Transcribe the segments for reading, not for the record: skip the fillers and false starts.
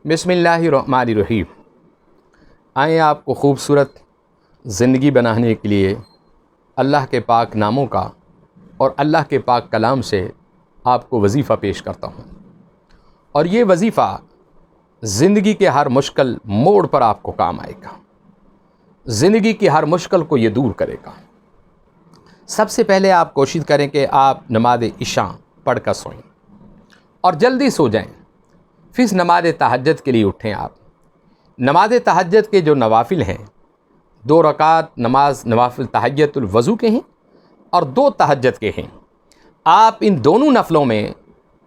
بسم اللہ الرحمن الرحیم۔ آئیں آپ کو خوبصورت زندگی بنانے کے لیے اللہ کے پاک ناموں کا اور اللہ کے پاک کلام سے آپ کو وظیفہ پیش کرتا ہوں، اور یہ وظیفہ زندگی کے ہر مشکل موڑ پر آپ کو کام آئے گا، زندگی کی ہر مشکل کو یہ دور کرے گا۔ سب سے پہلے آپ کوشش کریں کہ آپ نماز عشاء پڑھ کر سوئیں اور جلدی سو جائیں، پھر نماز تہجد کے لیے اٹھیں۔ آپ نماز تہجد کے جو نوافل ہیں، 2 رکعت نماز نوافل تحیۃ الوضو کے ہیں اور 2 تہجد کے ہیں۔ آپ ان دونوں نفلوں میں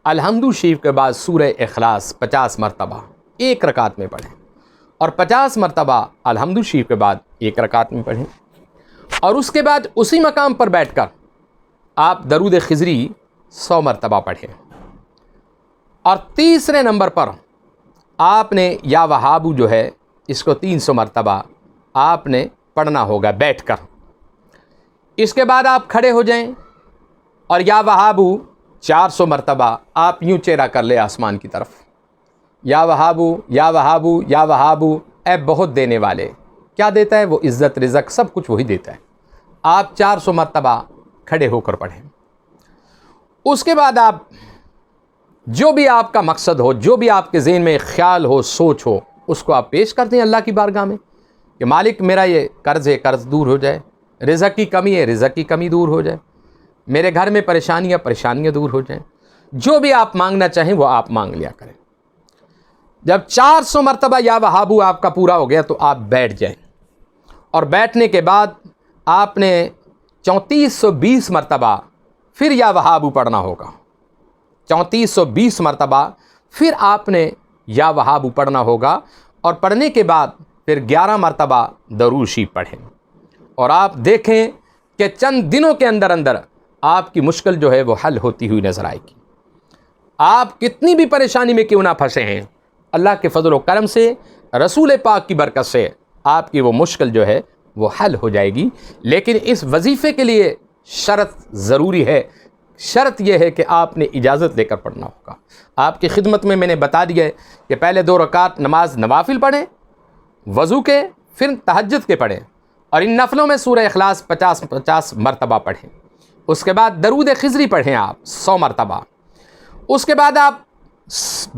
الحمد شریف کے بعد سورہ اخلاص 50 مرتبہ 1 رکعت میں پڑھیں، اور 50 مرتبہ الحمد شریف کے بعد 1 رکعت میں پڑھیں، اور اس کے بعد اسی مقام پر بیٹھ کر آپ درود خضری 100 مرتبہ پڑھیں، اور تیسرے نمبر پر آپ نے یا وہابو جو ہے اس کو 300 مرتبہ آپ نے پڑھنا ہوگا بیٹھ کر۔ اس کے بعد آپ کھڑے ہو جائیں اور یا وہابو 400 مرتبہ آپ یوں چہرہ کر لے آسمان کی طرف، یا وہابو یا وہابو یا وہابو، اے بہت دینے والے۔ کیا دیتا ہے وہ؟ عزت، رزق، سب کچھ وہی دیتا ہے۔ آپ 400 مرتبہ کھڑے ہو کر پڑھیں۔ اس کے بعد آپ جو بھی آپ کا مقصد ہو، جو بھی آپ کے ذہن میں خیال ہو، سوچ ہو، اس کو آپ پیش کر دیں اللہ کی بارگاہ میں کہ مالک میرا یہ قرض ہے، قرض دور ہو جائے، رزق کی کمی ہے، رزق کی کمی دور ہو جائے، میرے گھر میں پریشانیاں دور ہو جائیں۔ جو بھی آپ مانگنا چاہیں وہ آپ مانگ لیا کریں۔ جب 400 مرتبہ یا وہابو آپ کا پورا ہو گیا تو آپ بیٹھ جائیں، اور بیٹھنے کے بعد آپ نے 3420 مرتبہ پھر یا وہابو پڑھنا ہوگا۔ 3420 مرتبہ پھر آپ نے یا وہابو پڑھنا ہوگا، اور پڑھنے کے بعد پھر 11 مرتبہ درود شریف پڑھیں، اور آپ دیکھیں کہ چند دنوں کے اندر آپ کی مشکل جو ہے وہ حل ہوتی ہوئی نظر آئے گی۔ آپ کتنی بھی پریشانی میں کیوں نہ پھنسے ہیں، اللہ کے فضل و کرم سے، رسول پاک کی برکت سے آپ کی وہ مشکل جو ہے وہ حل ہو جائے گی۔ لیکن اس وظیفے کے لیے شرط ضروری ہے، شرط یہ ہے کہ آپ نے اجازت لے کر پڑھنا ہوگا۔ آپ کی خدمت میں نے بتا دیا ہے کہ پہلے 2 رکعت نماز نوافل پڑھیں وضو کے، پھر تہجد کے پڑھیں، اور ان نفلوں میں سورہ اخلاص 50 مرتبہ پڑھیں۔ اس کے بعد درود خضری پڑھیں آپ 100 مرتبہ۔ اس کے بعد آپ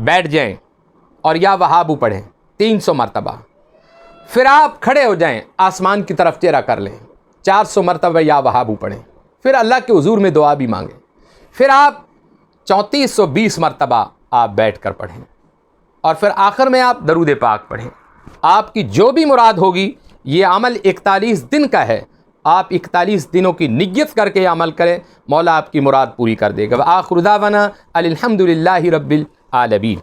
بیٹھ جائیں اور یا وہابو پڑھیں 300 مرتبہ۔ پھر آپ کھڑے ہو جائیں، آسمان کی طرف چہرہ کر لیں، 400 مرتبہ یا وہابو پڑھیں، پھر اللہ کے حضور میں دعا بھی مانگیں، پھر آپ 3420 مرتبہ آپ بیٹھ کر پڑھیں، اور پھر آخر میں آپ درود پاک پڑھیں۔ آپ کی جو بھی مراد ہوگی، یہ عمل 41 دن کا ہے، آپ 41 دنوں کی نیت کر کے عمل کریں، مولا آپ کی مراد پوری کر دے گا۔ وآخر دعوانا الحمد للہ رب العالمین۔